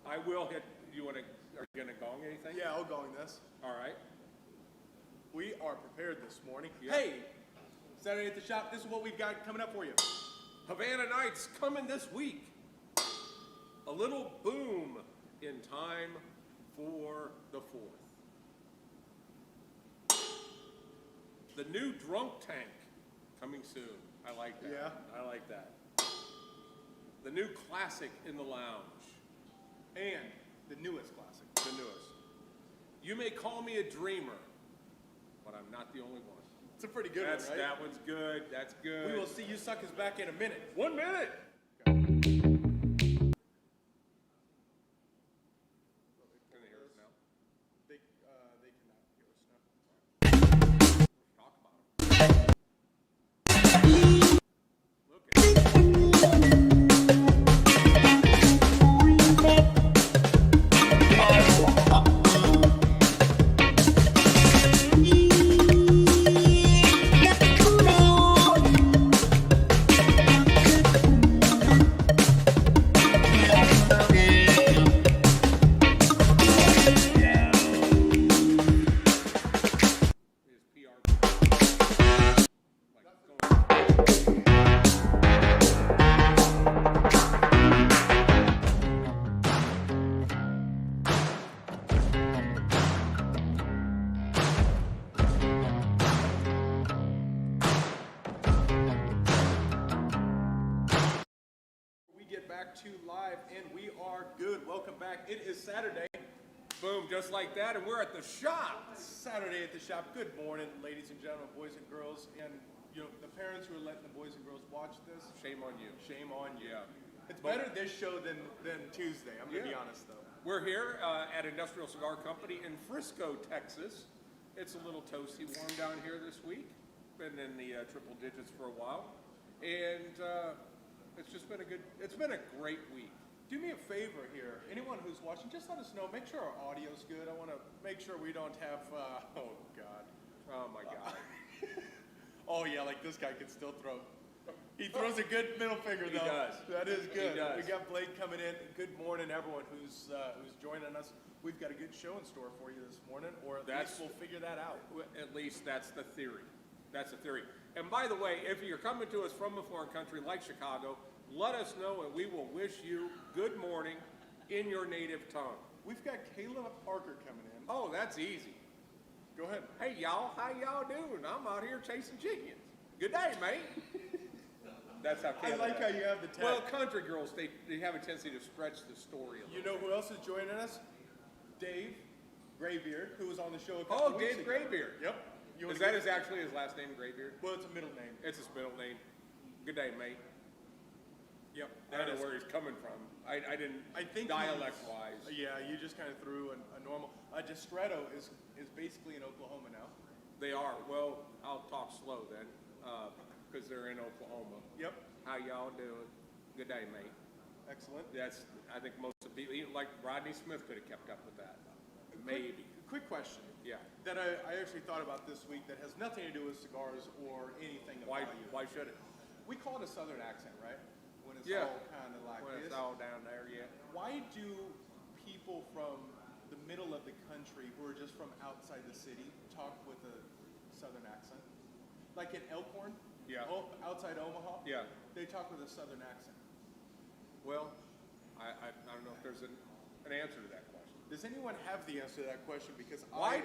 I will hit. Are you gonna gong anything? Yeah, I'll gong this. All right. We are prepared this morning. Yeah. Hey, Saturday at the Shop, this is what we've got coming up for you. Havana Nights coming this week. A little boom in time for the 4th. The new Drunk Tank coming soon. I like that. Yeah. I like that. The new classic in the lounge. And the newest classic. The newest. You may call me a dreamer, but I'm not the only one. It's a pretty good one, right? That one's good. That's good. We will see you suckers back in a minute. 1 minute. Can they hear us now? They cannot hear us now. Talk about it. Look at it. His PR. We get back to live, and we are good. Welcome back. It is Saturday. Boom, just like that, and we're at the shop. Saturday at the Shop. Good morning, ladies and gentlemen, boys and girls, and the parents who are letting the boys and girls watch this. Shame on you. Shame on you. Yeah. It's better this show than Tuesday. I'm gonna be Yeah. honest though. We're here at Industrial Cigar Company in Frisco, Texas. It's a little toasty warm down here this week. Been in the triple digits for a while, and it's just been it's been a great week. Do me a favor here. Anyone who's watching, just let us know. Make sure our audio's good. I want to make sure we don't have. Oh God. Oh my God. Oh yeah, like this guy can still throw. He throws a good middle finger though. He does. That is He good. does. We got Blake coming in. Good morning, everyone who's joining us. We've got a good show in store for you this morning, or at least we'll figure that out. At least that's the theory. That's the theory. And by the way, if you're coming to us from a foreign country like Chicago, let us know and we will wish you good morning in your native tongue. We've got Kayla Parker coming in. Oh, that's easy. Go ahead. Hey y'all, how y'all doing? I'm out here chasing chickens. Good day, mate. That's how I Kayla like how you have the tag. Well, country girls, they have a tendency to stretch the story a little. You know who else is joining us? Dave Graybeard, who was on the show a couple Oh, of weeks Dave ago. Graybeard. Yep. You Is wanna that give- actually his last name, Graybeard? Well, it's a middle name. It's his middle name. Good day, mate. Yep. I don't know where he's coming from. I didn't. I think dialect-wise. Yeah, you just kind of threw a normal. Distretto is basically in Oklahoma now. They are. Well, I'll talk slow then, because they're in Oklahoma. Yep. How y'all doing? Good day, mate. Excellent. I think most of the people, even like Rodney Smith could have kept up with that. Maybe. Quick question. Yeah. That I actually thought about this week that has nothing to do with cigars or anything of Why value. should it? We call it a Southern accent, right? When it's Yeah. all kind of like When this. it's all down there, yeah. Why do people from the middle of the country who are just from outside the city talk with a Southern accent? Like in Elkhorn, Yeah. outside Omaha, Yeah. they talk with a Southern accent. Well, I don't know if there's an answer to that question. Does anyone have the answer to that question? Because Why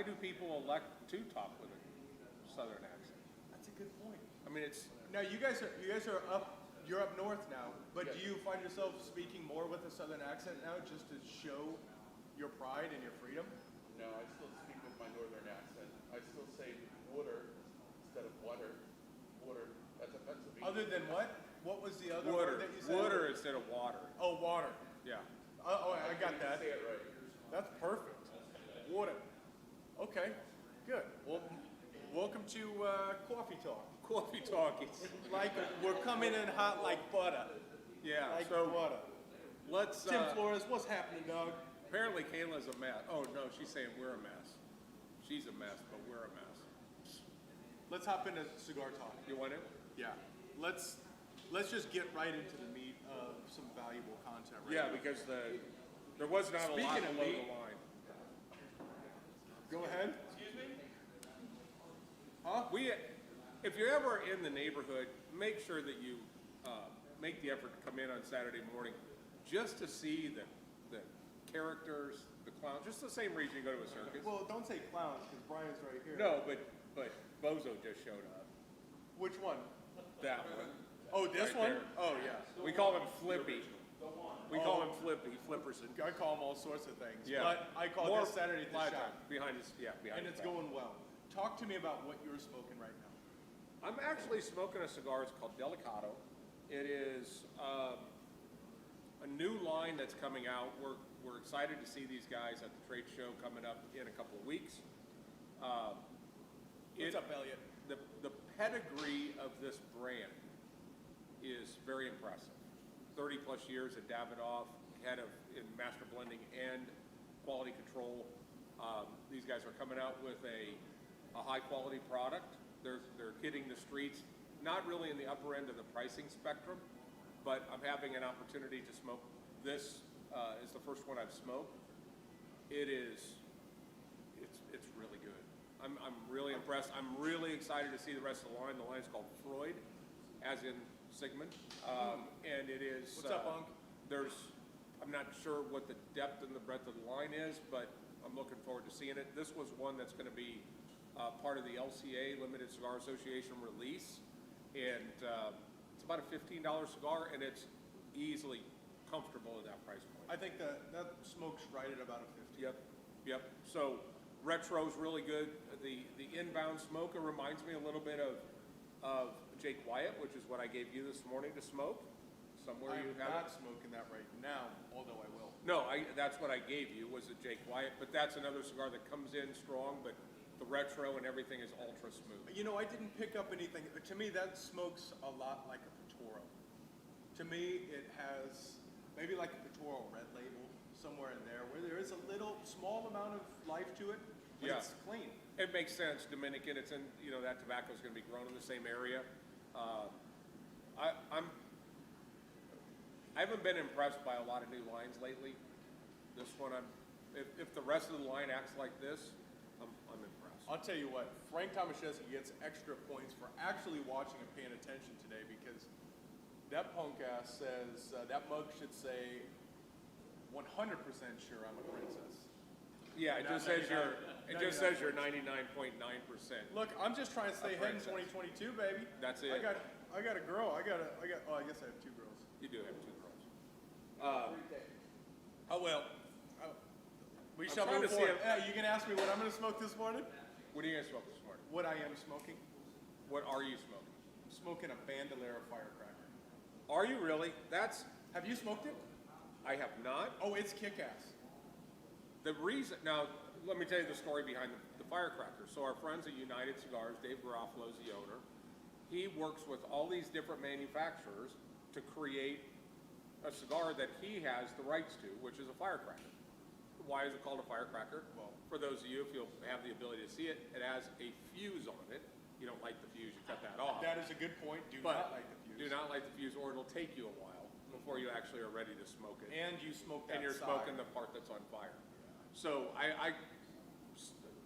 do people elect to talk with a Southern accent? That's a good point. I mean, it's Now you guys are up. You're up north now, but do you find yourself speaking more with a Southern accent now, just to show your pride and your freedom? No, I still speak with my northern accent. I still say water instead of water. Water. That's offensive. Other than what? What was the other water. word that you said? Water instead of water. Oh, water. Yeah. Oh, I got that. Say it right. That's perfect. Water. Okay, good. Well, welcome to Coffee Talk. Coffee talkies. Like we're coming in hot like butter. Yeah. Like So butter. let's. Tim Flores, what's happening, dog? Apparently, Kayla's a mess. Oh no, she's saying we're a mess. She's a mess, but we're a mess. Let's hop into cigar talk. You want it? Yeah. Let's just get right into the meat of some valuable content right Yeah, now. because There was not a lot Speaking of below meat- the line. Go ahead. If you're ever in the neighborhood, make sure that you make the effort to come in on Saturday morning just to see the characters, the clowns, just the same reason you go to a circus. Well, don't say clowns because Brian's right here. No, but Bozo just showed up. Which one? That one. Oh, this Right one? there. Oh, yeah. We call him Flippy. We call him Flippy, Flipperson. I call him all sorts of things. Yeah. But I call More this Saturday at the flat shop. top, behind his, behind And his it's back. going well. Talk to me about what you're smoking right now. I'm actually smoking a cigar. It's called Delicato. It is a new line that's coming out. We're excited to see these guys at the trade show coming up in a couple of weeks. What's up, Elliot? The pedigree of this brand is very impressive. 30 plus years at Davidoff, head of in master blending and quality control. These guys are coming out with a high quality product. They're hitting the streets, not really in the upper end of the pricing spectrum, but I'm having an opportunity to smoke this. Is the first one I've smoked. It's really good. I'm really impressed. I'm really excited to see the rest of the line. The line's called Freud, as in Sigmund, and it is. What's up, Unc? I'm not sure what the depth and the breadth of the line is, but I'm looking forward to seeing it. This was one that's going to be part of the LCA Limited Cigar Association release, and it's about a $15 cigar, and it's easily comfortable at that price point. I think that smokes right at about a 50. Yep. So retro's really good. The inbound smoker reminds me a little bit of Jake Wyatt, which is what I gave you this morning to smoke. Somewhere you I'm have not smoking that right now, although I will. No, that's what I gave you was a Jake Wyatt, but that's another cigar that comes in strong, but the retro and everything is ultra smooth. You know, I didn't pick up anything. To me, that smokes a lot like a Patoro. To me, it has maybe like a Patoro red label somewhere in there, where there is a little small amount of life to it, but Yeah. it's clean. It makes sense, Dominican, it's in, that tobacco is gonna be grown in the same area. I haven't been impressed by a lot of new lines lately. This one, if the rest of the line acts like this, I'm impressed. I'll tell you what, Frank Tomaszewski gets extra points for actually watching and paying attention today, because that punk ass says, that mug should say, 100% sure I'm a princess. Yeah, it Not just says 99. you're 99.9%. Look, I'm just trying to stay A ahead in princess. 2022, baby. That's I it. got a girl. I guess I have two girls. You do have two girls. Oh, well. We I'm shall trying move to see forward. if- You can ask me what I'm going to smoke this morning? What are you gonna smoke this morning? What I am smoking? What are you smoking? I'm smoking a Bandolero firecracker. Are you really? Have you smoked it? I have not. Oh, it's kick-ass. The reason, now, let me tell you the story behind the firecracker. So our friends at United Cigars, Dave Garofalo is the owner. He works with all these different manufacturers to create a cigar that he has the rights to, which is a firecracker. Why is it called a firecracker? Well, for those of you, if you'll have the ability to see it, it has a fuse on it. You don't light the fuse, you cut that off. That is a good point. Do But not light the fuse. do not light the fuse, or it'll take you a while before you actually are ready to smoke it. And you smoke that And you're side. smoking the part that's on fire. So I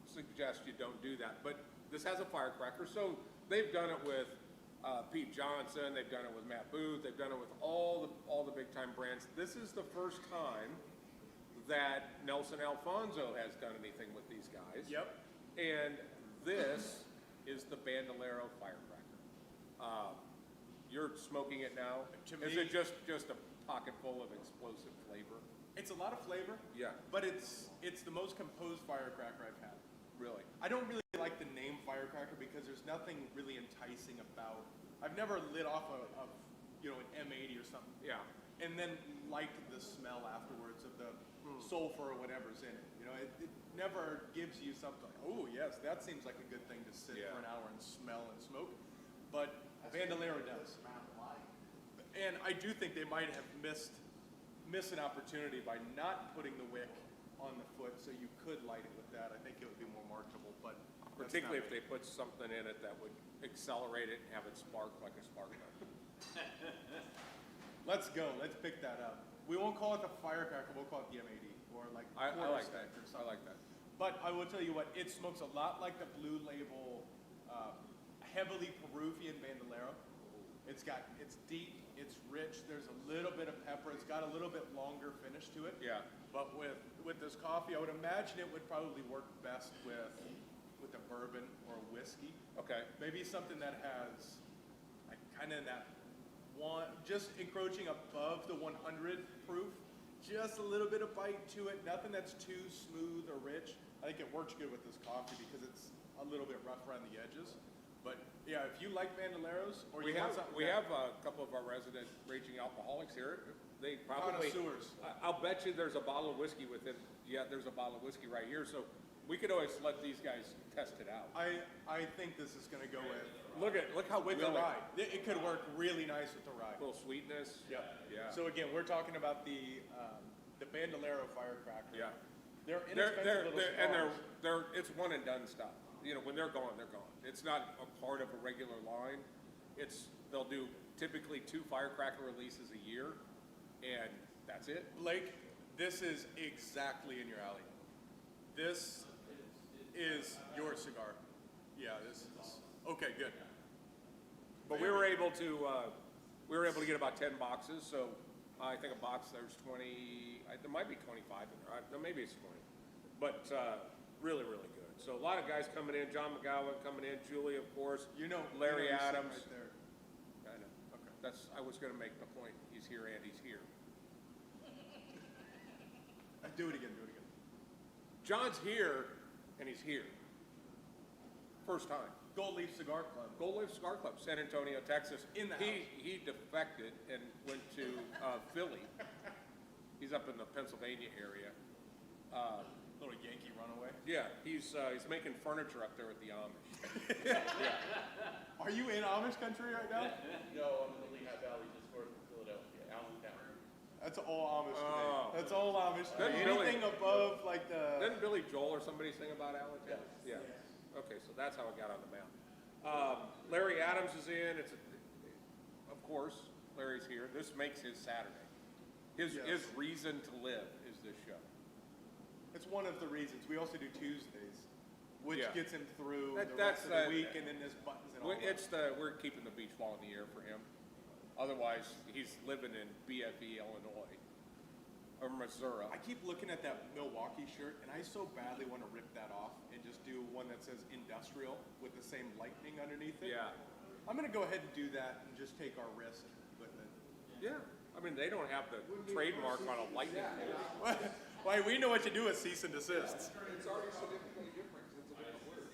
suggest you don't do that. But this has a firecracker, so they've done it with Pete Johnson, they've done it with Matt Booth, they've done it with all the big time brands. This is the first time that Nelson Alfonso has done anything with these guys. Yep. And this is the Bandolero firecracker. You're smoking it now. To Is me- it just a pocket full of explosive flavor? It's a lot of flavor. Yeah. But it's the most composed firecracker I've had. Really? I don't really like the name firecracker because there's nothing really enticing about. I've never lit off an M80 or something. Yeah. And then liked the smell afterwards of the sulfur or whatever's in it. It never gives you something like, oh yes, that seems like a good thing to sit Yeah. for an hour and smell and smoke. But Bandolero does. And I do think they might have missed an opportunity by not putting the wick on the foot, so you could light it with that. I think it would be more marketable, but that's Particularly not if they put something in it that would accelerate it and have it spark like a spark gun. Let's go. Let's pick that up. We won't call it the firecracker, we'll call it the M80, or like I quarter like stack that. or I something. like that. But I will tell you what, it smokes a lot like the Blue Label, heavily Peruvian Bandolero. It's deep, it's rich, there's a little bit of pepper, it's got a little bit longer finish to it. Yeah. But with this coffee, I would imagine it would probably work best with a bourbon or a whiskey. Okay. Maybe something that has like kind of that one, just encroaching above the 100 proof, just a little bit of bite to it, nothing that's too smooth or rich. I think it works good with this coffee because it's a little bit rough around the edges. But yeah, if you like Bandoleros or We you have want something we that- have a couple of our resident raging alcoholics here. They probably Connoisseurs. I'll bet you there's a bottle of whiskey within. Yeah, there's a bottle of whiskey right here. So we could always let these guys test it out. I think this is going to go Look how with the willing. rye. It could work really nice with the rye. A little sweetness. Yep. Yeah. So again, we're talking about the Bandolero firecracker. Yeah. They're They're, inexpensive little and cigars. it's one and done stuff. You know, when they're gone, they're gone. It's not a part of a regular line. They'll do typically 2 firecracker releases a year, and that's it. Blake, this is exactly in your alley. This is your cigar. Yeah, this is okay. Good. But we were able to get about 10 boxes. So I think a box there's 20. There might be 25 in there. No, maybe it's 20. But really, really good. So a lot of guys coming in. John McGowan coming in. Julie, of course. Larry you're sitting Adams. right there. I know. Okay. I was going to make the point. He's here and he's here. Do it again. John's here and he's here. First time. Gold Leaf Cigar Club. Gold Leaf Cigar Club, San Antonio, Texas. In the He defected and went to Philly. He's up in the Pennsylvania area. Little Yankee runaway. Yeah, he's making furniture up there with the Amish. Are you in Amish country right now? No, I'm in the Lehigh Valley, just north of Philadelphia, Allentown. That's all Amish to me. Oh. That's all Amish to me. Doesn't Billy- Anything above like the. Didn't Billy Joel or somebody sing about Allentown? Yes. Yeah. Okay, so that's how it got on the map. Larry Adams is in. Of course, Larry's here. This makes his Saturday. His reason to live is this show. It's one of the reasons. We also do Tuesdays, which Yeah. gets him through That- the that's rest of the the- week, and then there's buttons and all that. We're keeping the beach ball in the air for him. Otherwise, he's living in BFE, Illinois, or Missouri. I keep looking at that Milwaukee shirt, and I so badly want to rip that off and just do one that says industrial with the same lightning underneath it. Yeah, I'm going to go ahead and do that and just take our risk with it. yeah. I mean, they don't have the trademark on a lightning bolt. Why, we know what you do with cease and desists. It's already significantly different because it's a different word.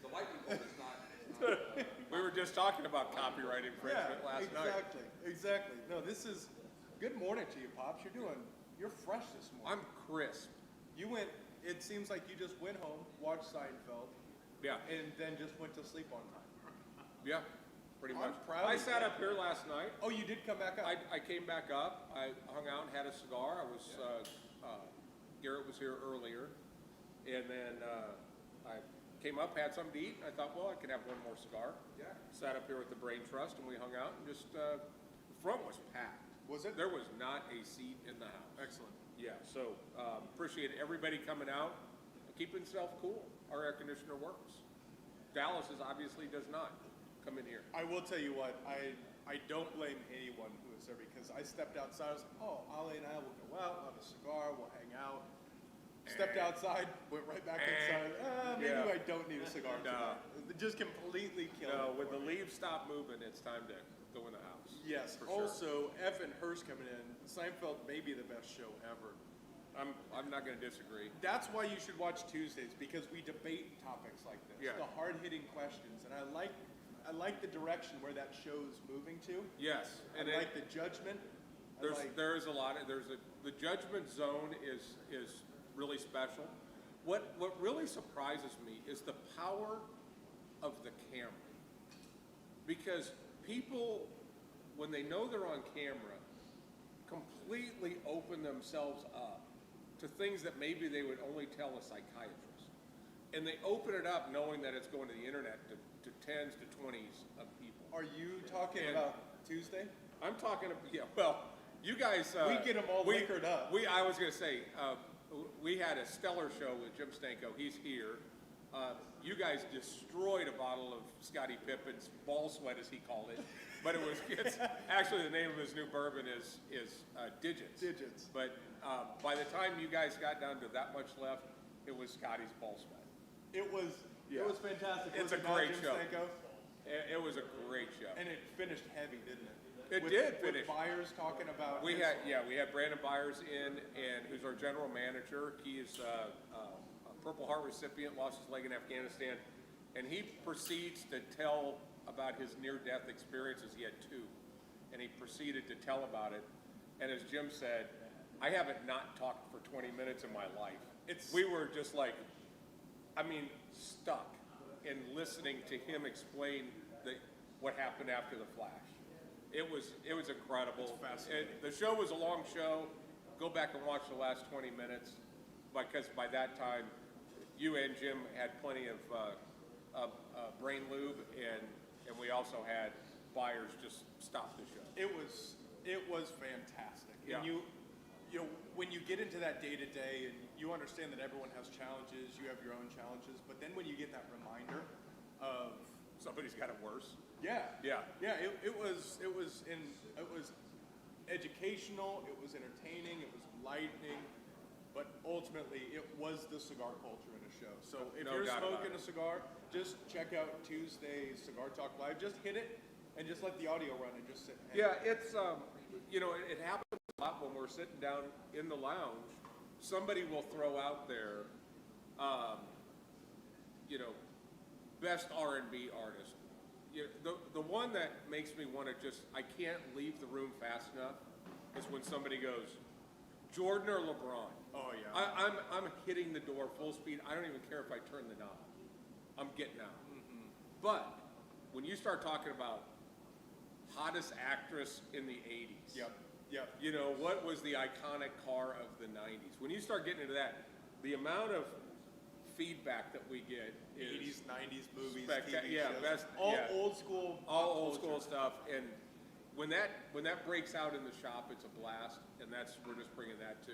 The lightning bolt is not. We were just talking about copyright infringement last night. Exactly. No, this is, good morning to you, Pops. You're fresh this morning. I'm crisp. It seems like you just went home, watched Seinfeld, Yeah, and then just went to sleep on time. yeah, pretty I'm much. proud I of sat you. up here last night. Oh, you did come back up? I came back up. I hung out and had a cigar. Garrett was here earlier, and then I came up, had something to eat, and I thought, well, I could have one more cigar. Yeah. Sat up here with the Brain Trust, and we hung out, and just the front was packed. Was it? There was not a seat in the house. Excellent. Yeah, so appreciate everybody coming out, keeping yourself cool. Our air conditioner works. Dallas obviously does not. Come in here. I will tell you what, I don't blame anyone who is there because I stepped outside. I was like, oh, Ali and I will go out, have a cigar, we'll hang out. Stepped outside, went right back inside. Maybe Yeah. I don't need a cigar No. today. It just completely killed No, it when for the me. leaves stop moving, it's time to go in the house. Yes. for sure. Also, Evan Hurst coming in. Seinfeld may be the best show ever. I'm not going to disagree. That's why you should watch Tuesdays because we debate topics like this, Yeah. the hard-hitting questions, and I like the direction where that show's moving to. Yes, I and like the judgment. there is a lot of the judgment zone is really special. What really surprises me is the power of the camera, because people, when they know they're on camera, completely open themselves up to things that maybe they would only tell a psychiatrist, and they open it up knowing that it's going to the internet to tens to 20s of people. Are you talking And- about Tuesday? I'm talking, yeah, well, You guys, We get 'em all liquored up. I was gonna say, we had a stellar show with Jim Stanko. He's here. You guys destroyed a bottle of Scottie Pippen's ball sweat, as he called it. But it's actually the name of his new bourbon is Digits. Digits. But by the time you guys got down to that much left, it was Scotty's ball sweat. It was fantastic. It's Was a it not, great Jim show. Stanko? It was a great show. And it finished heavy, didn't it? It With- did finish. With Byers talking about We his- had Brandon Byers in, and who's our general manager. He is a Purple Heart recipient, lost his leg in Afghanistan, and he proceeds to tell about his near-death experiences. He had two, and he proceeded to tell about it. And as Jim said, I haven't not talked for 20 minutes in my life. We were just like, stuck in listening to him explain what happened after the flash. It was incredible. It's fascinating. The show was a long show. Go back and watch the last 20 minutes, because by that time, you and Jim had plenty of brain lube, and we also had Byers just stop the show. It was fantastic. Yeah. And you know, when you get into that day to day, and you understand that everyone has challenges, you have your own challenges, but then when you get that reminder of Somebody's got it worse. yeah, Yeah. it was educational, it was entertaining, it was enlightening, but ultimately it was the cigar culture in a show. So if No you're doubt about smoking it. a cigar, just check out Tuesday's Cigar Talk Live. Just hit it and just let the audio run and just sit. And hang. Yeah, it's it happens a lot when we're sitting down in the lounge. Somebody will throw out there, best R&B artist. The one that makes me want to I can't leave the room fast enough is when somebody goes, Jordan or LeBron. Oh yeah. I'm hitting the door full speed. I don't even care if I turn the knob. I'm getting out. But when you start talking about hottest actress in the 80s. Yep. What was the iconic car of the 90s? When you start getting into that, the amount of feedback that we get is 80s, 90s movies, spectac- TV yeah, shows. best- all yeah. old school. all pop old culture. school stuff. And when that breaks out in the shop, it's a blast. And we're just bringing that to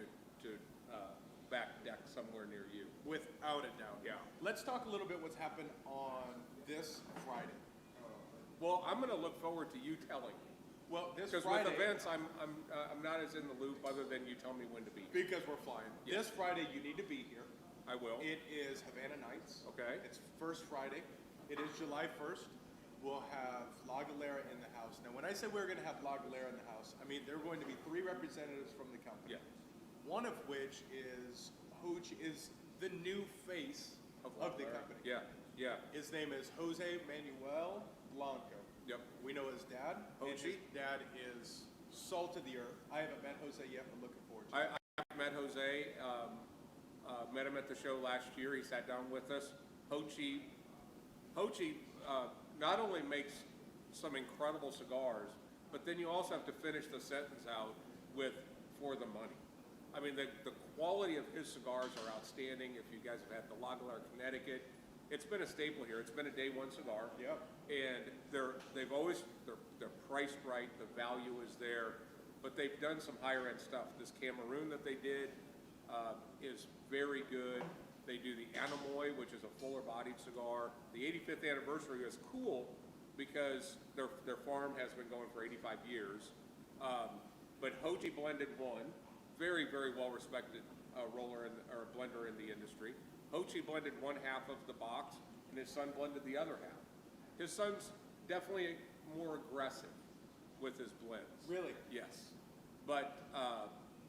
back deck somewhere near you. Without a doubt. Yeah. Let's talk a little bit what's happened on this Friday. Well, I'm going to look forward to you telling. Well, this Because Friday. with events, I'm not as in the loop other than you tell me when to be. Because we're flying. Yes. This Friday, you need to be here. I will. It is Havana Nights. Okay. It's first Friday. It is July 1st. We'll have La Galera in the house. Now, when I say we're going to have La Galera in the house, I mean there are going to be 3 representatives from the company. Yeah. One of which is the new face of the company. Yeah. His name is Jose Manuel Blanco. Yep. We know his dad. And Hochi. his dad is salt of the earth. I haven't met Jose yet, but looking forward to it. I met Jose, met him at the show last year. He sat down with us. Hochi not only makes some incredible cigars, but then you also have to finish the sentence out with "for the money." I mean, the quality of his cigars are outstanding. If you guys have had the La Galera, Connecticut, it's been a staple here. It's been a day one cigar. Yep. And they're priced right. The value is there, but they've done some higher end stuff. This Cameroon that they did is very good. They do the Anamoy, which is a fuller bodied cigar. The 85th anniversary is cool because their farm has been going for 85 years. But Hochi blended one, very, very well respected blender in the industry. Hochi blended one half of the box, and his son blended the other half. His son's definitely more aggressive with his blends. Really? Yes. But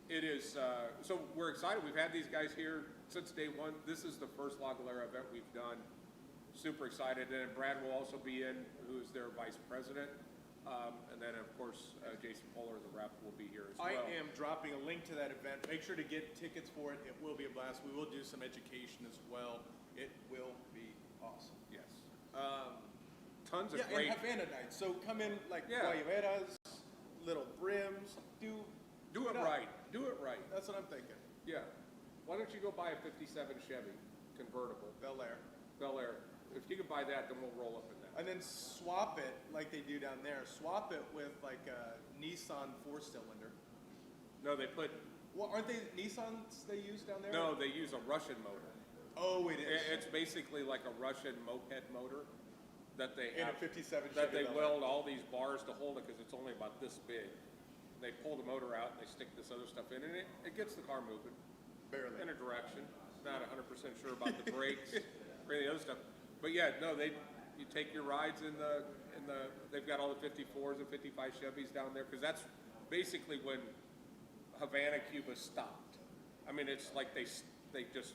it is, so we're excited. We've had these guys here since day one. This is the first La Galera event we've done. Super excited. And Brad will also be in, who is their vice president. And then, of course, Jason Polar, the rep, will be here as well. I am dropping a link to that event. Make sure to get tickets for it. It will be a blast. We will do some education as well. It will be awesome. Yes. Tons of Yeah, great. and Havana Nights. So come in like Yeah. guayaberas, little brims. Do it up. right. Do it right. That's what I'm thinking. Yeah. Why don't you go buy a 57 Chevy convertible, Bel Air. Bel Air? If you can buy that, then we'll roll up in that. And then swap it like they do down there. Swap it with like a Nissan 4-cylinder. No, they put, Well, aren't they Nissans they use down there? no, they use a Russian motor. Oh, it is. It's basically like a Russian moped motor that they In a have, 57 that they Chevy weld all these bars to hold it because it's only about this big. They pull the motor out and they stick this other stuff in and it gets the car moving Barely. in a direction. Not 100% sure about the brakes or any other stuff. But yeah, no, you take your rides in the, they've got all the 54s and 55 Chevys down there because that's basically when Havana, Cuba stopped. I mean, it's like they just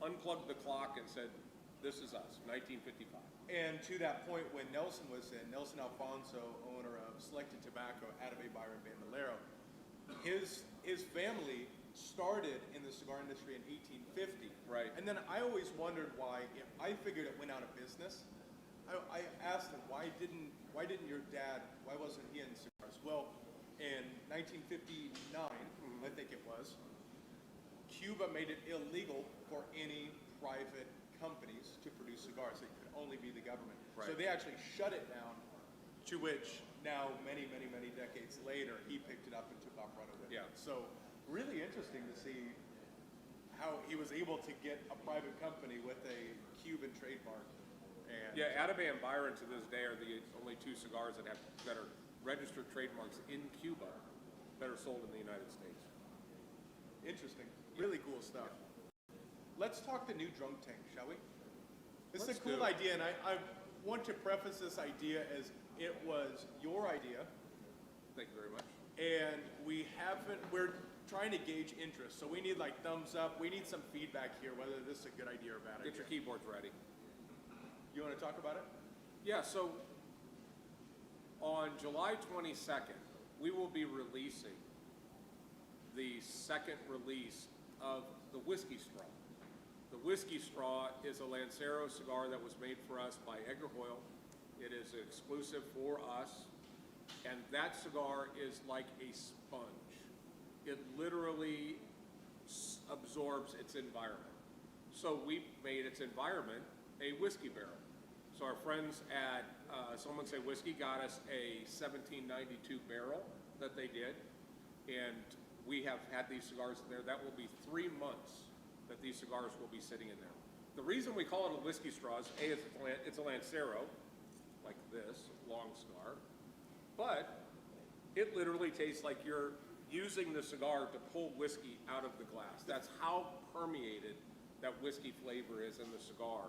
unplugged the clock and said, this is us, 1955. And to that point, when Nelson was in, Nelson Alfonso, owner of Selected Tobacco, Adave Byron Bandolero, his family started in the cigar industry in 1850. Right. And then I always wondered why, I figured it went out of business. I asked him, why didn't your dad, why wasn't he in cigars? Well, in 1959, I think it was, Cuba made it illegal for any private companies to produce cigars. It could only be the government. So Right. they actually shut it down, to which now, many decades later, he picked it up and took off right with it. Yeah. So really interesting to see how he was able to get a private company with a Cuban trademark. And Yeah, Adame and Byron to this day are the only two cigars that are registered trademarks in Cuba that are sold in the United States. interesting. Really cool stuff. Let's talk the new drunk tank, shall we? This is Let's a cool do it. idea, and I want to preface this idea as it was your idea, Thank you very much. and we're trying to gauge interest. So we need like thumbs up, we need some feedback here, whether this is a good idea or a bad Get idea. your keyboards ready. You want to talk about it? Yeah, so on July 22nd, we will be releasing the second release of the Whiskey Straw. The Whiskey Straw is a Lancero cigar that was made for us by Edgar Hoyle. It is exclusive for us, and that cigar is like a sponge. It literally absorbs its environment. So we made its environment a whiskey barrel. So our friends at Someone Say Whiskey got us a 1792 barrel that they did, and we have had these cigars in there. That will be 3 months that these cigars will be sitting in there. The reason we call it a whiskey straw is it's a Lancero, like this, long cigar, but it literally tastes like you're using the cigar to pull whiskey out of the glass. That's how permeated that whiskey flavor is in the cigar.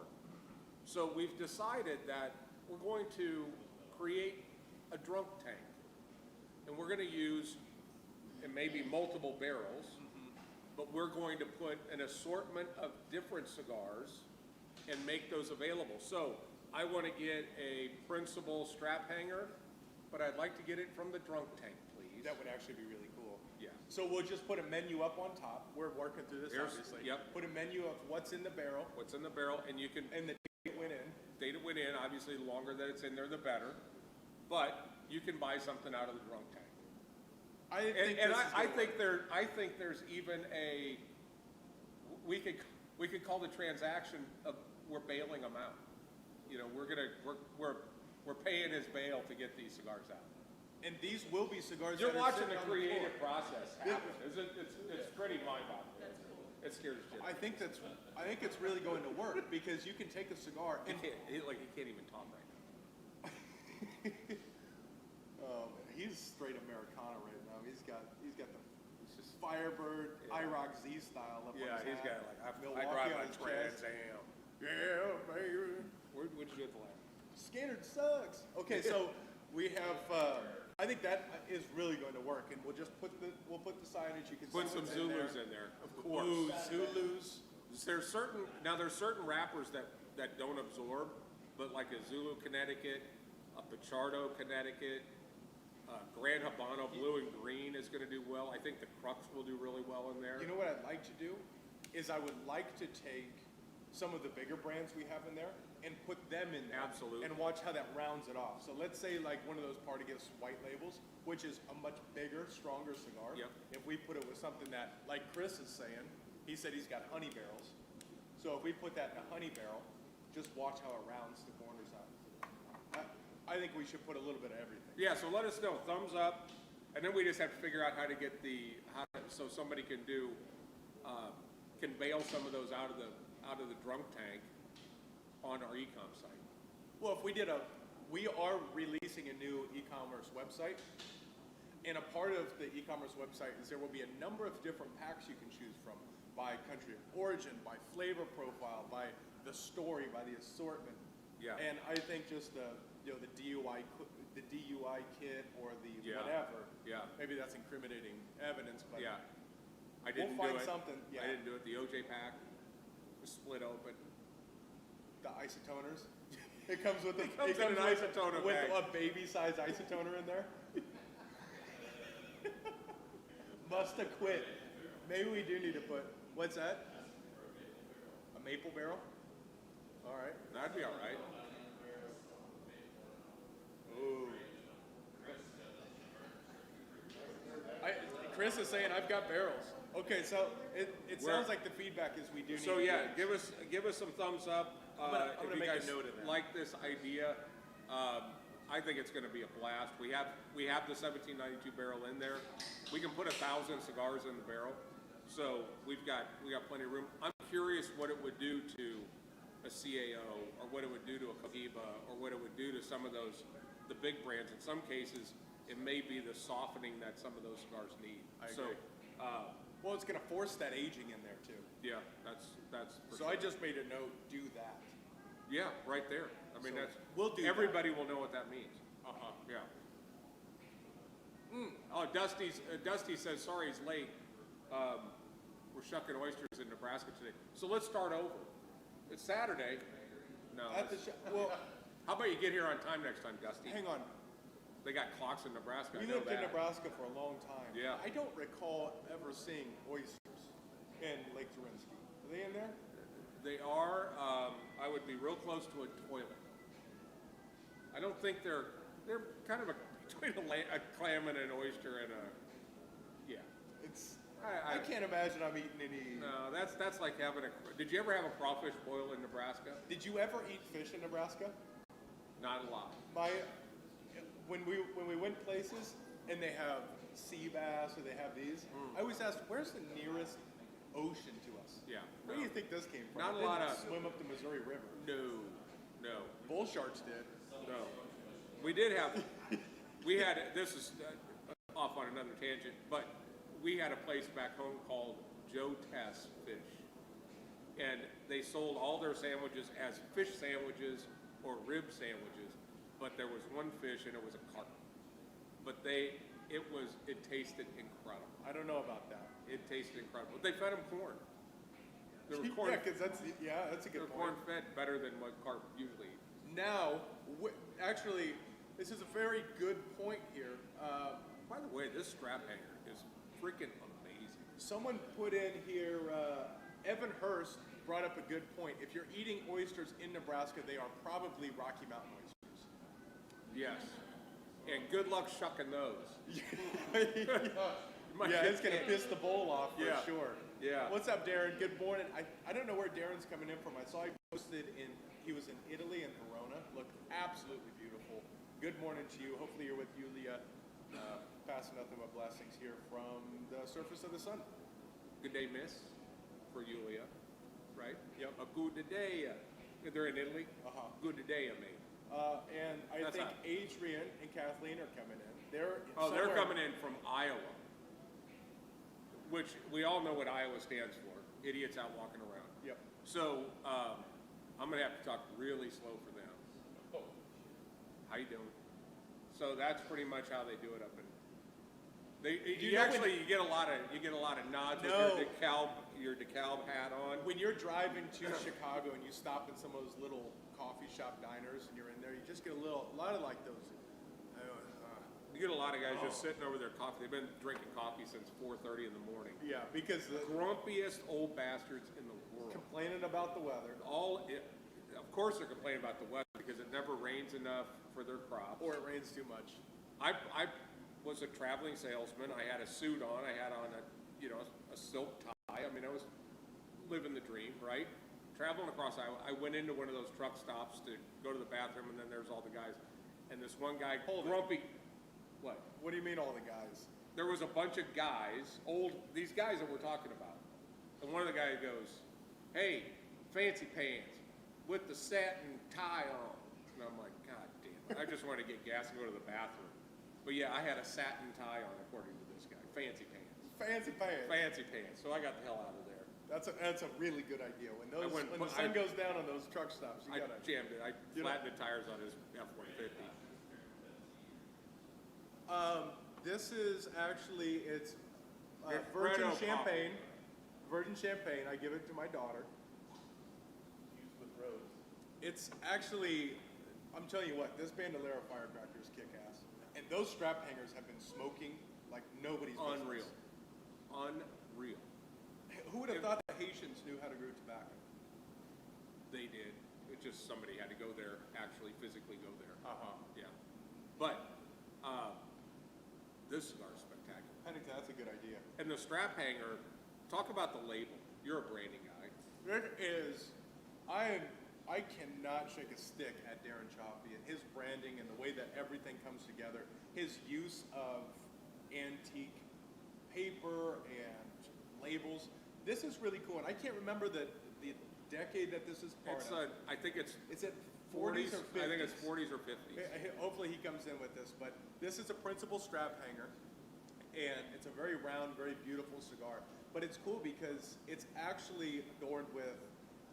So we've decided that we're going to create a drunk tank, and we're going to use, it may be multiple barrels, but we're going to put an assortment of different cigars and make those available. So I want to get a Principal strap hanger, but I'd like to get it from the drunk tank, please. That would actually be really cool. Yeah. So we'll just put a menu up on top. We're working through this, Here's- obviously. yep. Put a menu of what's in the barrel What's in the barrel, and you can, and the date it went in. date it went in, obviously the longer that it's in there, the better. But you can buy something out of the drunk tank. I think And this is I gonna think there's even we could call the transaction of, we're bailing them out. You know, we're paying his bail to get these cigars out. And these will be cigars. You're that are watching sitting the on creative floor. process happen. It's pretty mind-boggling. It scares the shit. I think it's really going to work because you can take a cigar He and can't even talk right now. he's straight Americana right now. He's got the Firebird IROC Z style up on Yeah, his he's hat. got like, I Milwaukee drive on a his Trans chest. Am. Yeah, baby. What'd you do at the lab? Skinner sucks. Okay, so we have. I think that is really going to work, and we'll just put the signage. You can Put see some what's Zulus in there, of course. Ooh, Zulus. There's certain wrappers that don't absorb, but like a Zulu Connecticut, a Pichardo Connecticut, Grand Habano Blue and Green is going to do well. I think the Crux will do really well in there. You know what I'd like to do is I would like to take some of the bigger brands we have in there and put them in there. Absolutely. And watch how that rounds it off. So let's say like one of those Party Gifts white labels, which is a much bigger, stronger cigar. Yep. If we put it with something that, like Chris is saying, he said he's got honey barrels. So if we put that in a honey barrel, just watch how it rounds the corners out. I think we should put a little bit of everything. Yeah, so let us know. Thumbs up. And then we just have to figure out how to get so somebody can can bail some of those out of the drunk tank on our e-com site. Well, if we are releasing a new e-commerce website, and a part of the e-commerce website is there will be a number of different packs you can choose from, by country of origin, by flavor profile, by the story, by the assortment. Yeah. And I think just the DUI kit or the Yeah. whatever. Yeah. Maybe that's incriminating evidence, but Yeah. I didn't we'll find do it. something. Yeah. I didn't do it. The OJ pack was split open. The isotoners. It comes with It comes in an isotoner with bag. a baby-sized isotoner in there. Must have quit. Maybe we do need to put. What's that? A maple barrel. All right. That'd be all right. Ooh. Chris is saying I've got barrels. Okay, so it sounds like the feedback is we do need. So to yeah, do it. give us some thumbs up. I'm gonna if you make a guys note of that. like this idea. I think it's going to be a blast. We have the 1792 barrel in there. We can put 1,000 cigars in the barrel, so we got plenty of room. I'm curious what it would do to a CAO, or what it would do to a Cohiba, or what it would do to some of the big brands. In some cases, it may be the softening that some of those cigars need. I So, agree. Well, it's going to force that aging in there too. yeah, that's for So sure. I just made a note. Do that. Yeah, right there. I mean, So that's we'll do that. everybody will know what that means. Yeah. Oh, Dusty says sorry he's late. We're shucking oysters in Nebraska today. So let's start over. It's Saturday. No. At the well, How about you get here on time next time, Dusty? hang on. They got clocks in Nebraska. We I know lived in that. Nebraska for a long time. Yeah. I don't recall ever seeing oysters in Lake Zorinsky. Are they in there? They are. I would be real close to a toilet. I don't think they're kind of between a clam and an oyster and a. Yeah. It's. I I can't imagine I'm eating any. No, that's like having a. Did you ever have a crawfish boil in Nebraska? Did you ever eat fish in Nebraska? Not a lot. When we went places and they have sea bass or they have these, I always asked, where's the nearest ocean to us? Yeah. Where do you think this came from? Not a It lot didn't of- swim up the Missouri River. No. Bull sharks did. No. We did have. We had. This is off on another tangent, but we had a place back home called Joe Tess Fish, and they sold all their sandwiches as fish sandwiches or rib sandwiches, but there was one fish and it was a carp. But it tasted incredible. I don't know about that. It tasted incredible. They fed them corn. There were corn. Yeah, because that's a They good were point. corn fed better than what carp usually eat. Now, actually, this is a very good point here. By the way, this strap hanger is freaking amazing. Someone put in here, Evan Hurst brought up a good point. If you're eating oysters in Nebraska, they are probably Rocky Mountain oysters. Yes. And good luck shucking those. Yeah, it's going to piss the bowl off for Yeah. sure. Yeah. What's up, Darren? Good morning. I don't know where Darren's coming in from. I saw he posted he was in Italy and Verona. Looked absolutely beautiful. Good morning to you. Hopefully you're with Yulia. Passing nothing but blessings here from the surface of the sun. Good day, miss, for Yulia, right? Yep. A good day. They're in Italy. Uh-huh. Good day, mate. And I That's think not- Adrian and Kathleen are coming in. They're They're coming in from Iowa, which we all know what Iowa stands for. Idiots out walking around. Yep. So I'm gonna have to talk really slow for them. How you doing? So that's pretty much how they do it up in. You get a lot of nods No. with your DeKalb hat on. When you're driving to Chicago and you stop in some of those little coffee shop diners and you're in there, you just get a lot of like those. You get a lot of guys just sitting over their coffee. They've been drinking coffee since 4:30 in the morning. Yeah, because the Grumpiest old bastards in the world. complaining about the weather, Of course they're complaining about the weather because it never rains enough for their crops. or it rains too much. I was a traveling salesman. I had a suit on. I had on a silk tie. I mean, I was living the dream, right? Traveling across Iowa. I went into one of those truck stops to go to the bathroom, and then there's all the guys. And this one guy, Hold it. grumpy. What? What do you mean all the guys? There was a bunch of guys, these guys that we're talking about. And one of the guys goes, hey, fancy pants with the satin tie on. And I'm like, God damn it. I just want to get gas and go to the bathroom. But yeah, I had a satin tie on according to this guy. Fancy pants. Fancy pants. Fancy pants. So I got the hell out of there. That's a really good idea. When I went- when the sun goes down on those truck stops, you I gotta. jammed it. I You know- flattened the tires on his F-150. This is actually it's It's virgin Red Oak champagne. Virgin champagne. I give it to my daughter. Used with rose. It's actually, I'm telling you what, this Bandolero firecracker is kick-ass. And those strap hangers have been smoking like nobody's business. Unreal. Unreal. Who would have thought the Haitians knew how to grow tobacco? They did. It's just somebody had to go there, actually physically go there. Uh-huh. Yeah. But this cigar is spectacular. Pennington, that's a good idea. And the strap hanger, talk about the label. You're a branding guy. It is, I cannot shake a stick at Darren Chaffee and his branding and the way that everything comes together. His use of antique paper and labels. This is really cool. And I can't remember the decade that this is part It's of. I think it's Is it 40s or 50s? I think it's 40s or 50s. Hopefully he comes in with this, but this is a principal strap hanger, and it's a very round, very beautiful cigar. But it's cool because it's actually adorned with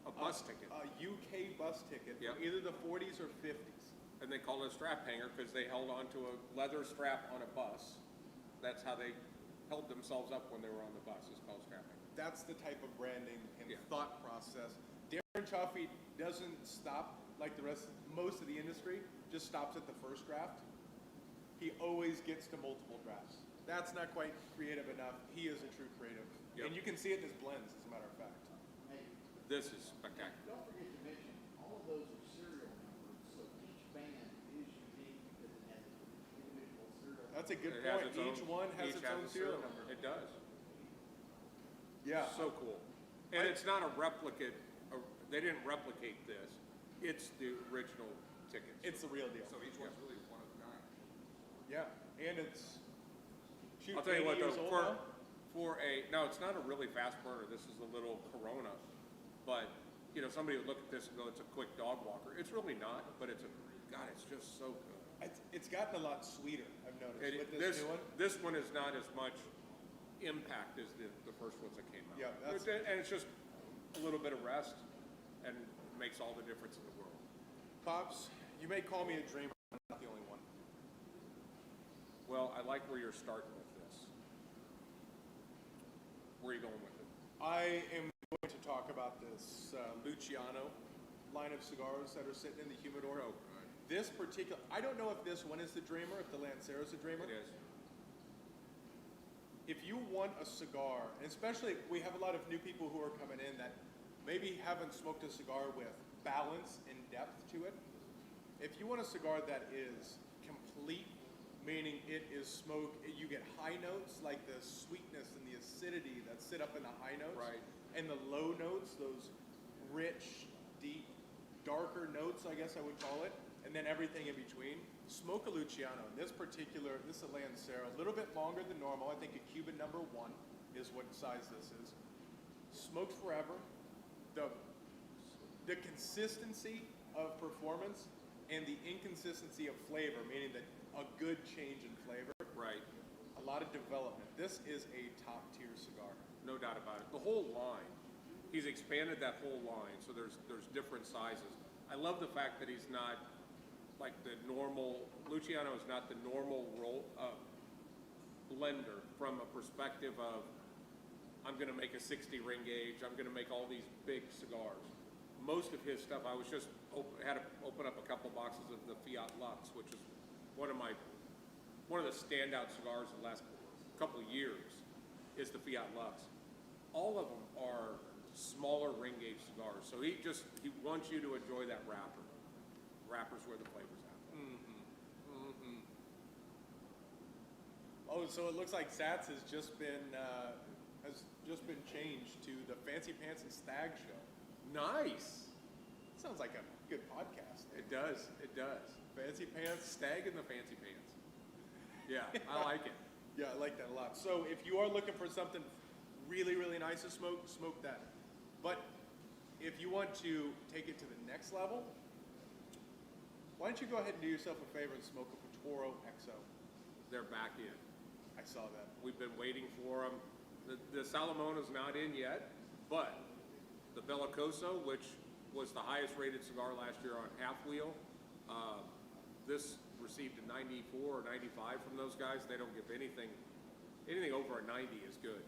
A bus ticket. a UK bus ticket Yep. from either the 40s or 50s. And they call it a strap hanger because they held onto a leather strap on a bus. That's how they held themselves up when they were on the bus. It's called strap hanger. That's the type of branding and Yeah. thought process. Darren Chaffee doesn't stop like the rest, most of the industry, just stops at the first draft. He always gets to multiple drafts. That's not quite creative enough. He is a true creative. Yep. And you can see it in his blends, as a matter of fact. This is spectacular. Don't forget to mention, all of those are serial numbers, so each band is unique because it has an individual serial. That's a good It has point. its Each own- one has each its own a serial number. It does. Yeah. So cool. And it's not a replicate. They didn't replicate this. It's the original tickets. It's the real deal. So each one's really one of a kind. Yeah. And it's, shoot, I'll tell you 80 what years though, old now? no, it's not a really fast burner. This is a little Corona, but you know, somebody would look at this and go, "It's a quick dog walker." It's really not, but it's just so good. It's gotten a lot sweeter, I've noticed, with this new one. This one is not as much impact as the first ones that came out. Yeah, that's- And it's just a little bit of rest, and makes all the difference in the world. Pops, you may call me a dreamer, I'm not the only one. Well, I like where you're starting with this. Where are you going with it? I am going to talk about this Luciano line of cigars that are sitting in the humidor. Oh, good. This particular, I don't know if this one is the dreamer, if the Lancero is the dreamer. It is. If you want a cigar, and especially we have a lot of new people who are coming in that maybe haven't smoked a cigar with balance and depth to it. If you want a cigar that is complete, meaning it is smoke, you get high notes like the sweetness and the acidity that sit up in the high notes. Right. And the low notes, those rich, deep, darker notes, I guess I would call it, and then everything in between. Smoke a Luciano. This is a Lancero, a little bit longer than normal. I think a Cuban number 1 is what size this is. Smoked forever. The consistency of performance and the inconsistency of flavor, meaning that a good change in flavor, Right. a lot of development. This is a top tier cigar. No doubt about it. The whole line, he's expanded that whole line, so there's different sizes. I love the fact that he's not like the normal, Luciano is not the normal blender from a perspective of, I'm gonna make a 60 ring gauge, I'm gonna make all these big cigars. Most of his stuff, I was just, had to open up a couple boxes of the Fiat Lux, which is one of the standout cigars the last couple of years, is the Fiat Lux. All of them are smaller ring gauge cigars, so he wants you to enjoy that wrapper. Wrapper's where the flavor's at. Oh, so it looks like Sats has just been changed to the Fancy Pants and Stag Show. Nice. Sounds like a good podcast. It does. It does. Fancy Pants. Stag in the fancy pants. Yeah, I like it. Yeah, I like that a lot. So if you are looking for something really, really nice to smoke, smoke that. But if you want to take it to the next level, why don't you go ahead and do yourself a favor and smoke a Patoro XO? They're back in. I saw that. We've been waiting for them. The Salamona's not in yet, but the Bellicoso, which was the highest rated cigar last year on Half Wheel, this received a 94 or 95 from those guys. They don't give anything over a 90 is good.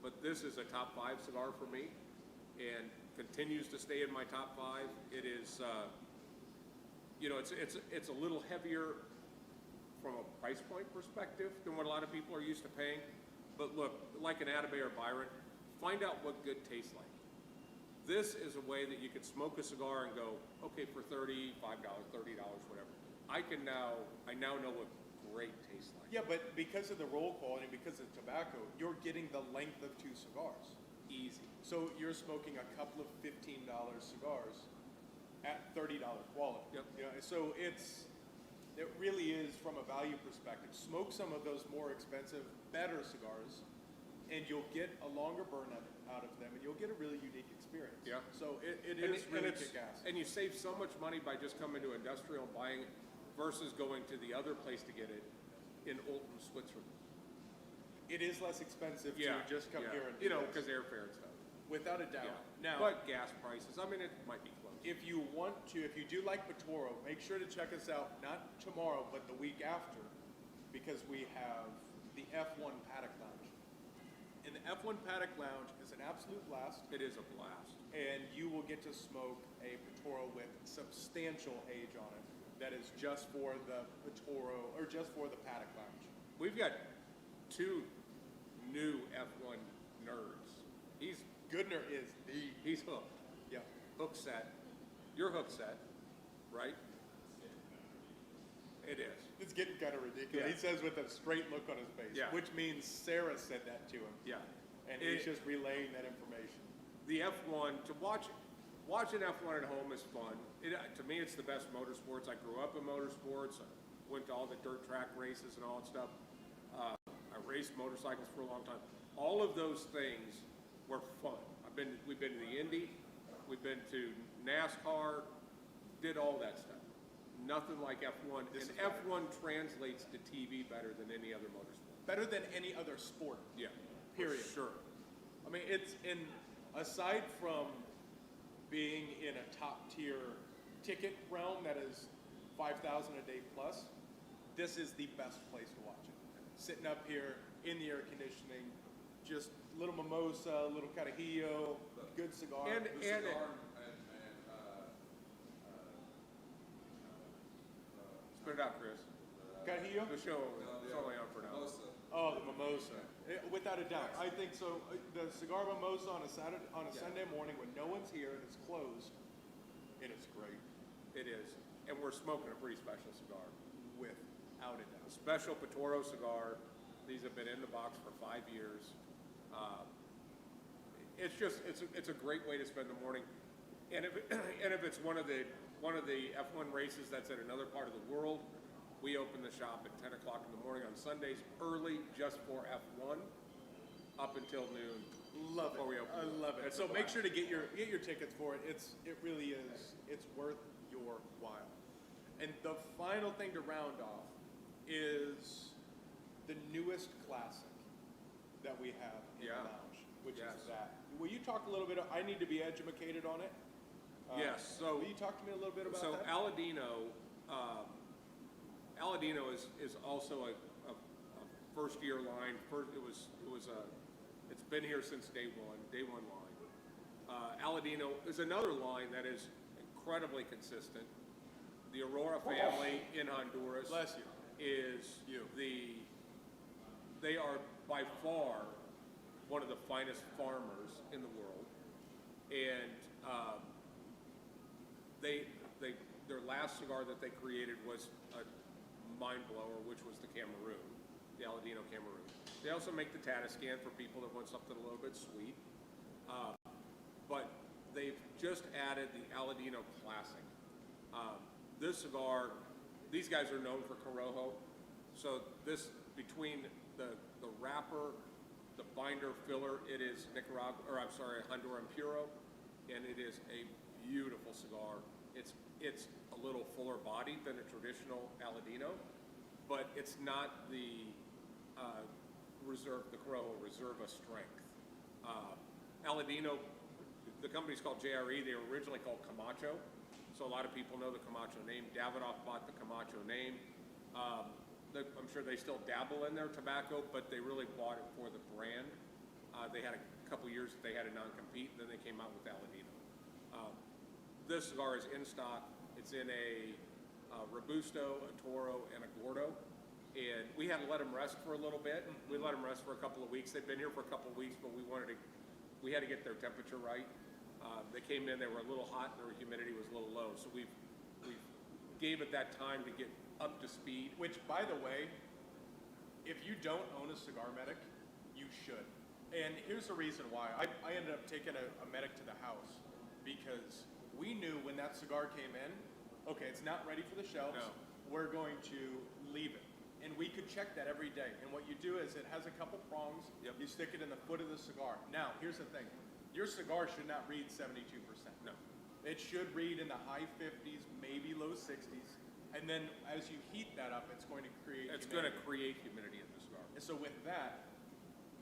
But this is a top 5 cigar for me and continues to stay in my top 5. It is, you know, it's a little heavier from a price point perspective than what a lot of people are used to paying. But look, like an Atabey or Byron, find out what good tastes like. This is a way that you could smoke a cigar and go, okay, for $35, $30, whatever. I now know what great tastes like. Yeah, but because of the roll quality, because of tobacco, you're getting the length of 2 cigars. Easy. So you're smoking a couple of $15 cigars at $30 quality. Yep. You know, so it really is, from a value perspective, smoke some of those more expensive, better cigars, and you'll get a longer burn out of them, and you'll get a really unique experience. Yeah. So it is really kick-ass. And you save so much money by just coming to industrial and buying it versus going to the other place to get it in Olten, Switzerland. It is less expensive Yeah, to just come yeah. here and you do know, this. because airfare and stuff. Without a doubt. Yeah. Now, But gas prices, I mean, it might be close. if you do like Patoro, make sure to check us out, not tomorrow, but the week after, because we have the F1 Paddock Lounge. And the F1 Paddock Lounge is an absolute blast, It is a blast. and you will get to smoke a Patoro with substantial age on it. That is just for the Patoro, or just for the Paddock Lounge. We've got 2 new F1 nerds. Goodner is He's hooked. yeah. Hook set. You're hook set, right? It is. It's getting kind of ridiculous. Yeah. He says with a straight look on his face, Yeah. which means Sarah said that to him. Yeah. And he's just relaying that information. The F1, to watch an F1 at home is fun. To me, it's the best motorsports. I grew up in motorsports. I went to all the dirt track races and all that stuff. I raced motorcycles for a long time. All of those things were fun. We've been to the Indy, we've been to NASCAR, did all that stuff. Nothing like F1. This And is better. F1 translates to TV better than any other motorsport. Better than any other sport. Yeah. Period. For sure. I mean, aside from being in a top tier ticket realm that is 5,000 a day plus, this is the best place to watch it. Sitting up here in the air conditioning, just little mimosa, little carajillo, good cigar. Spit it out, Chris. Carajillo? The show is only on for now. Oh, the mimosa. Without a doubt. I think so. The cigar mimosa on a Sunday morning when no one's here and it's closed, it is great. It is. And we're smoking a pretty special cigar. Without a doubt. A special Patoro cigar. These have been in the box for 5 years. It's a great way to spend the morning. And if it's one of the F1 races that's in another part of the world, we open the shop at 10 o'clock in the morning on Sundays, early, just for F1, up until noon. Love it. Before we open I it. love it. It's So a make blast. sure to get your tickets for it. It really is. It's worth your while. And the final thing to round off is the newest classic that we have in Yeah. the lounge, which Yes. is that. Will you talk a little bit? I need to be educated on it. Yes, so- will you talk to me a little bit about So that? Aladino is also a first year line. It's been here since day one line. Aladino is another line that is incredibly consistent. The Aurora family in Honduras Bless you. is You. they are by far one of the finest farmers in the world, and their last cigar that they created was a mind blower, which was the Cameroon, the Aladino Cameroon. They also make the Tatiscan for people that want something a little bit sweet, but they've just added the Aladino Classic. This cigar, these guys are known for Corojo, So this, between the wrapper, the binder filler, it is Honduran Puro, and it is a beautiful cigar. It's a little fuller bodied than a traditional Aladino, but it's not the the Corojo Reserva strength. Aladino, the company's called JRE. They were originally called Camacho, so a lot of people know the Camacho name. Davidoff bought the Camacho name. I'm sure they still dabble in their tobacco, but they really bought it for the brand. They had a couple years that they had a non-compete, and then they came out with Aladino. This cigar is in stock. It's in a Robusto, a Toro, and a Gordo. And we had to let them rest for a little bit. We let them rest for a couple of weeks. They've been here for a couple of weeks, but we had to get their temperature right. They came in, they were a little hot, and their humidity was a little low. So we gave it that time to get up to speed. Which, by the way, if you don't own a Cigar Medic, you should. And here's the reason why. I ended up taking a Medic to the house because we knew when that cigar came in, okay, it's not ready for the shelves. No. We're going to leave it. And we could check that every day. And what you do is it has a couple prongs. Yep. You stick it in the foot of the cigar. Now, here's the thing. Your cigar should not read 72%. No. It should read in the high 50s, maybe low 60s. And then as you heat that up, it's going to create It's going to humidity. create humidity in the cigar. And so with that,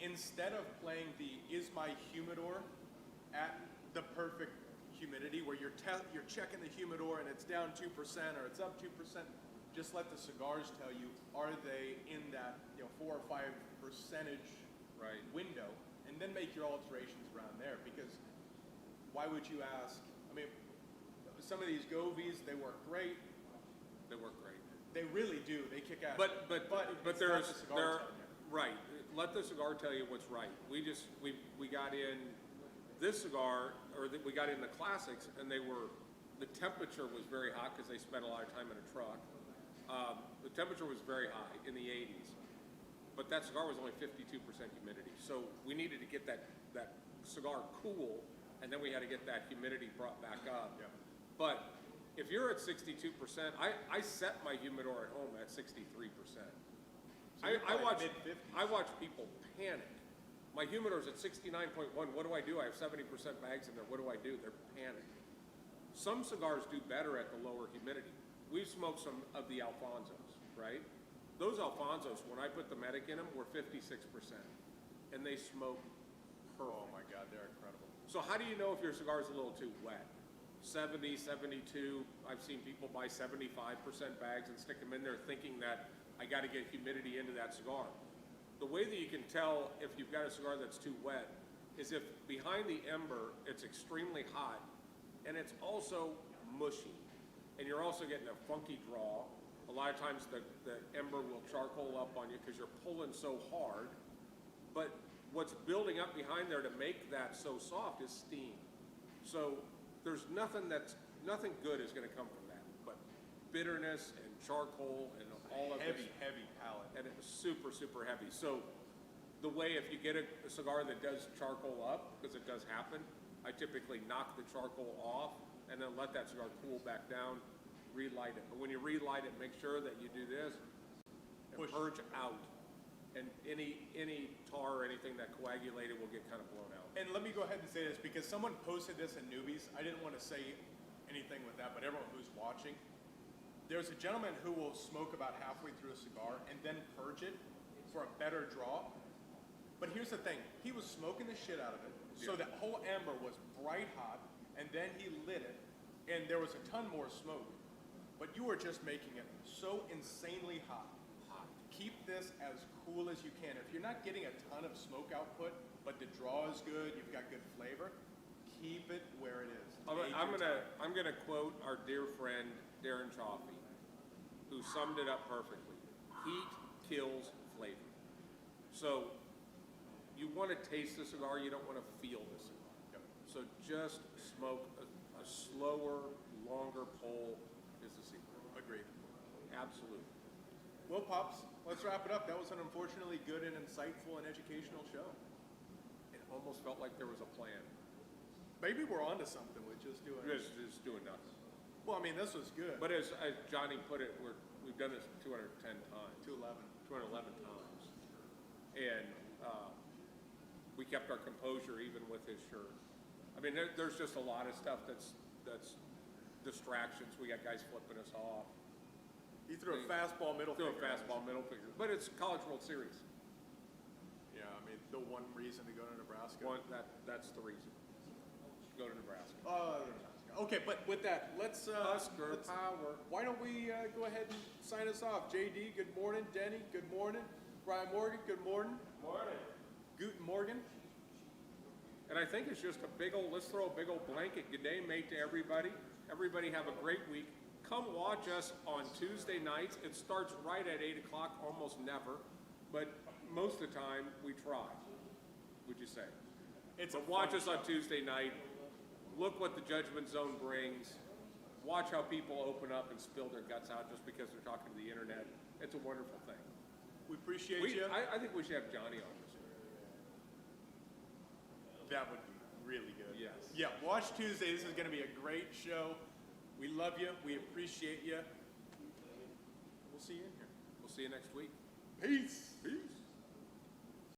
instead of playing the is my humidor at the perfect humidity where you're checking the humidor and it's down 2% or it's up 2%, just let the cigars tell you, are they in that 4 or 5 percentage Right. window, and then make your alterations around there. Because why would you ask? I mean, some of these Govies, they work great. They work great. They really do. They kick ass. But it's not there's the cigar telling you. right. Let the cigar tell you what's right. We got in this cigar, we got in the classics, and the temperature was very hot because they spent a lot of time in a truck. The temperature was very high in the 80s, but that cigar was only 52% humidity. So we needed to get that cigar cool, and then we had to get that humidity brought back up. Yeah. But if you're at 62%, I set my humidor at home at 63%. So you're I probably watch mid-50s. people panic. My humidor's at 69.1. What do I do? I have 70% bags in there. What do I do? They're panicking. Some cigars do better at the lower humidity. We've smoked some of the Alfonsos, right? Those Alfonsos, when I put the Medic in them, were 56%. And they smoke perfect. Oh my God, they're incredible. So how do you know if your cigar is a little too wet? 70, 72, I've seen people buy 75% bags and stick them in there thinking that I got to get humidity into that cigar. The way that you can tell if you've got a cigar that's too wet is if behind the ember it's extremely hot and it's also mushy. And you're also getting a funky draw. A lot of times the ember will charcoal up on you because you're pulling so hard. But what's building up behind there to make that so soft is steam. So there's nothing good is going to come from that. But bitterness and charcoal and all of Heavy, this. heavy palate. And it was super, super heavy. So the way, if you get a cigar that does charcoal up, because it does happen, I typically knock the charcoal off and then let that cigar cool back down, relight it. But when you relight it, make sure that you do this and Push. purge out. And any tar or anything that coagulated will get kind of blown out. And let me go ahead and say this because someone posted this in Newbies. I didn't want to say anything with that, but everyone who's watching, there's a gentleman who will smoke about halfway through a cigar and then purge it for a better draw. But here's the thing, he was smoking the shit out of it. So Yeah. that whole amber was bright hot, and then he lit it, and there was a ton more smoke. But you were just making it so insanely hot. Keep this as cool as you can. If you're not getting a ton of smoke output, but the draw is good, you've got good flavor, keep it where it is. Take your time. I'm gonna quote our dear friend Darren Chaffee, who summed it up perfectly. Heat kills flavor. So you want to taste the cigar, you don't want to feel the cigar. Yep. So just smoke a slower, longer pull is the secret. Agreed. Absolutely. Well, Pops, let's wrap it up. That was an unfortunately good and insightful and educational show. It almost felt like there was a plan. Maybe we're onto something with just doing. Just doing nothing. Well, I mean, this was good. But as Johnny put it, we've done this 210 times. 211. 211 times. And we kept our composure even with his shirt. I mean, there's just a lot of stuff that's distractions. We got guys flipping us off. He threw a fastball middle Threw a finger. fastball middle finger. But it's College World Series. Yeah, I mean, the one reason to go to Nebraska. That's the reason. Go to Nebraska. Okay, but with that, let's Husker let's- power. why don't we go ahead and sign us off? JD, good morning. Denny, good morning. Brian Morgan, good morning. Morning. Guten Morgen. And I think it's just a big old, let's throw a big old blanket good day, mate, to everybody. Everybody have a great week. Come watch us on Tuesday nights. It starts right at 8 o'clock, almost never. But most of the time, we try, would you say? It's But a watch fun us on show. Tuesday night. Look what the Judgment Zone brings. Watch how people open up and spill their guts out just because they're talking to the internet. It's a wonderful thing. We appreciate you. I think we should have Johnny on this one. That would be really good. Yes. Yeah, watch Tuesday. This is going to be a great show. We love you. We appreciate you. We'll see you in here. We'll see you next week. Peace. Peace.